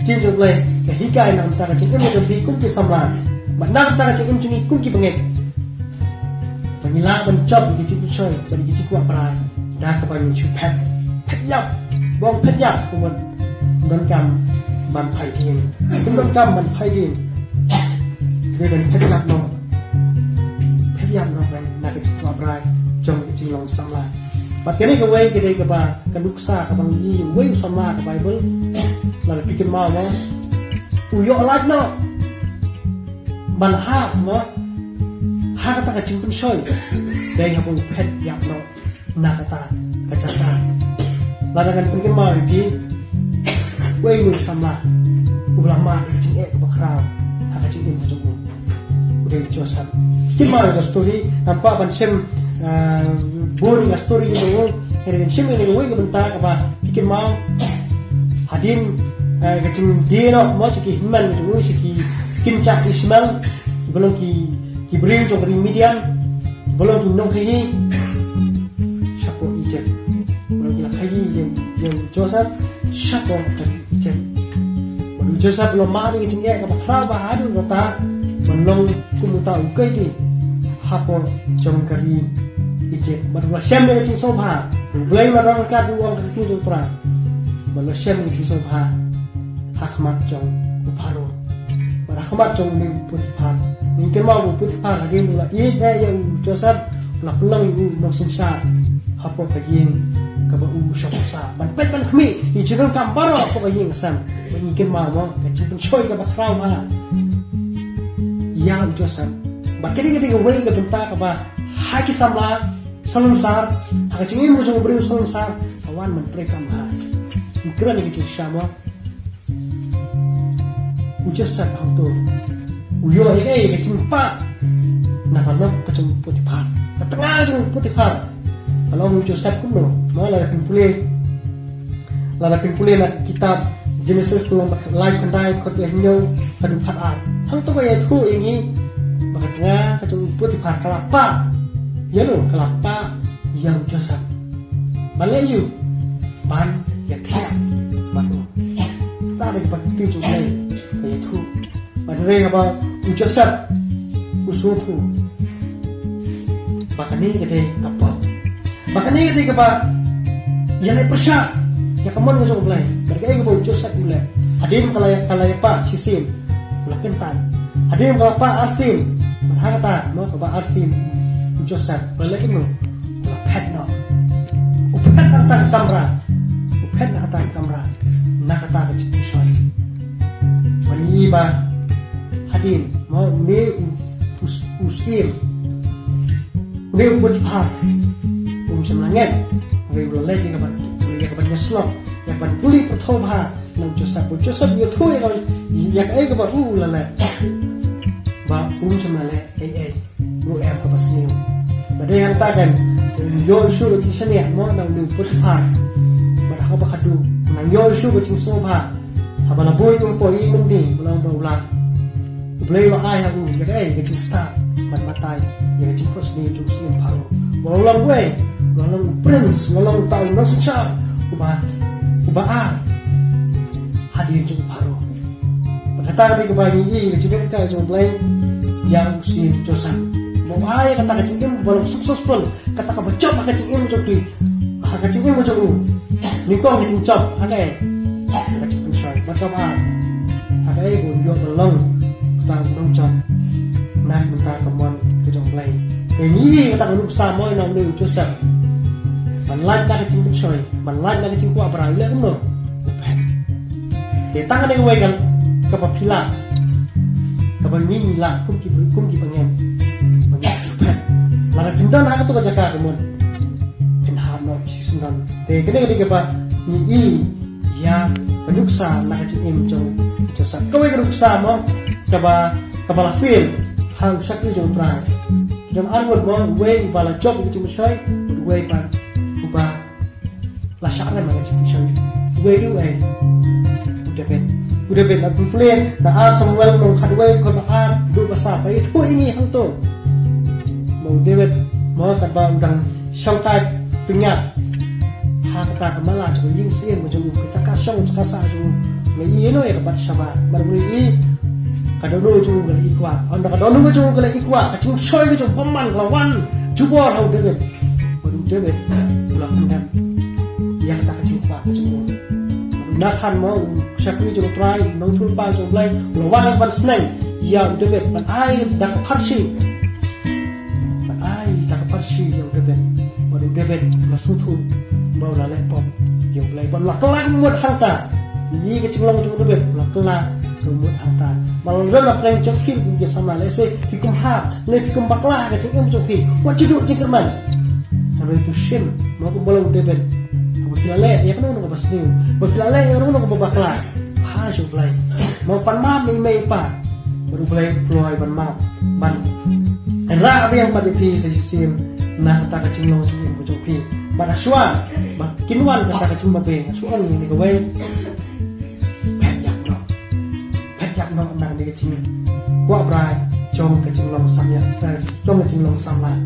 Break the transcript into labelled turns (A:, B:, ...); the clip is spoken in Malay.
A: chin jong le ke hikai nam ta ka chin em jong bi kum ki samla ban nam ta ka chin em chung ni kum ki bangek ban la ban chop ki chin choi ban ki chin kwa pra da ka ban chu pet yap bong pet yap ku man ban kam ban phai tin kum ban kam ban phai tin de ban pet yap no pet yap no ban na ka chin kwa pra jong ki chin long samla but kini ka way kini ka ba kanuksa ka bang i way sama ka Bible lalu pikir mau uyo alat no ban ha mo ha kata ka cingpun shoy dai ha pun pet yak no na kata ka cata lalu kan pikir mau di way lu sama ulama cing ka bakrau ha ka cingpun jugu udah Joseph pikir mau ka story tanpa ban sem boring story ini dengan sim ini gue kebentar apa pikir mau hadin kecing dia no mau ciki himan gue ciki kincak Ismail belum ki beri untuk beri median belum ki nong kayi siapa ijen belum ki kayi yang Joseph siapa ijen belum Joseph belum mah ni kecing dia apa kenapa ada kata belum kumuta ukai di hapo jom kari ije baru shem dengan cing sobha belai baru kat uang kerja tu terang baru shem dengan cing sobha hakmat jong uparo baru hakmat jong ni putihar ni kemau putihar lagi mula ini yang Joseph nak pulang ibu nongsin syar hapo kagin kabau syokusa ban pet ban kami ije dong kamparo hapo kagin sam ni kemau mo kecing pencoy kabakrau mana yang Joseph bakit kita ngawin ke bentak apa haki samla selensar hak cingin mo jong beri selensar awan mereka mah kira ni kecil sama Joseph auto uyo kecil pa nak kalau kecil putih par tengah jong putih par kalau Joseph kuno malah lakin pulih nak kitab Genesis belum lain kendai kot lehnyo kadu par hang tu kaya tu ini makanya kacung putih par kelapa ya lo kelapa yang Joseph balik you ban ya tiap baru tak ada seperti itu lagi kaya tu baru apa Joseph usuhu bahkan ini kita kapal bahkan ini kita apa ya le persyak ya kamu ngajak belai mereka itu Joseph mulai hadim kalau pak sisim ulah kentan hadim kalau pak asim berhata mau ke pak asim Joseph balik itu pet no upet nak kamera upet nak kamera nak kata kecil soal ini bah hadim mau ni usim ni upet par semangat ni boleh lagi kapan boleh kapan nyeslok kapan pulih pertobah nang Joseph dia tu yang kapan lala bah semangat lu apa pasniu pada yang takan yol shu ke cing ya mo nang lu put par pada ka bakadu nang yol shu ke cing soba habala boy tu poi mending ulang ulang play wa ai ha ya ke cing start mat matai ya cing pos ni tu sim paro ulang gue ulang prince ulang tau no secha uba hadir cing paro kata ni ke bagi i cing ka cing play yang sim Joseph mau ayah kata kecingin belum sukses pun kata kebecok kecingin mencobi kecingin mencobi nikong kecing cop ada kecing soy macam ada bunyo belum kita belum cop nak minta kemuan kejong play ini kata belum sama nang lu Joseph banlat nak kecing soy banlat nak kecing kuah beraya kan lo kita tangan yang wegan kepapila kebanyi lah kum ki pengen lara pindan ha tu kajaka kemun pinhan no sisan te kene ke ba ni ya penuksa na kacim jong Joseph kowe penuksa mo kaba kabala fil hang sakti jong tra dan arwad mo we bala job ki choy we pa uba la syara ma kacim choy we du udah ben aku play na Samuel nong hadway ko na do basa pa itu ini hang to mau David mau kata undang syangkai pengat ha kata kemala jo ying sien mo jo ka ka syong ka sa jo ngai no ya kapat sama barbui kadono chu gal ikwa on da kadono chu gal ikwa kacing soy chu paman lawan jubor hau debet baru debet ulang kendam ya kata kacing kwa semua nak kan mau syakri chu try nong thul pa chu blai lawan ban sneng ya debet ban ai dak parsi ban ai dak parsi ya debet baru debet masutu mau la lepom ya blai ban la kelang mut hangta ni kacing long chu debet la kelang mut hangta malah nak plan cokil ke sama lese hikum hak le hikum baklah ke cengem cokil what you do cengkerman kalau itu shim mau ko bolong debet apa filale ya kan ono basni ba filale ya ono ko baklah ha so play mau pan ma mai pa baru play ploy ban ma ban era apa yang pada pi sim nah ta ka cenglo cengem cokil ba aswa ba kinwan ka ta cengba be suan ni ko we nó đang đi cái chim qua brai trong cái chim lòng xăm nhạt trong cái chim lòng xăm lại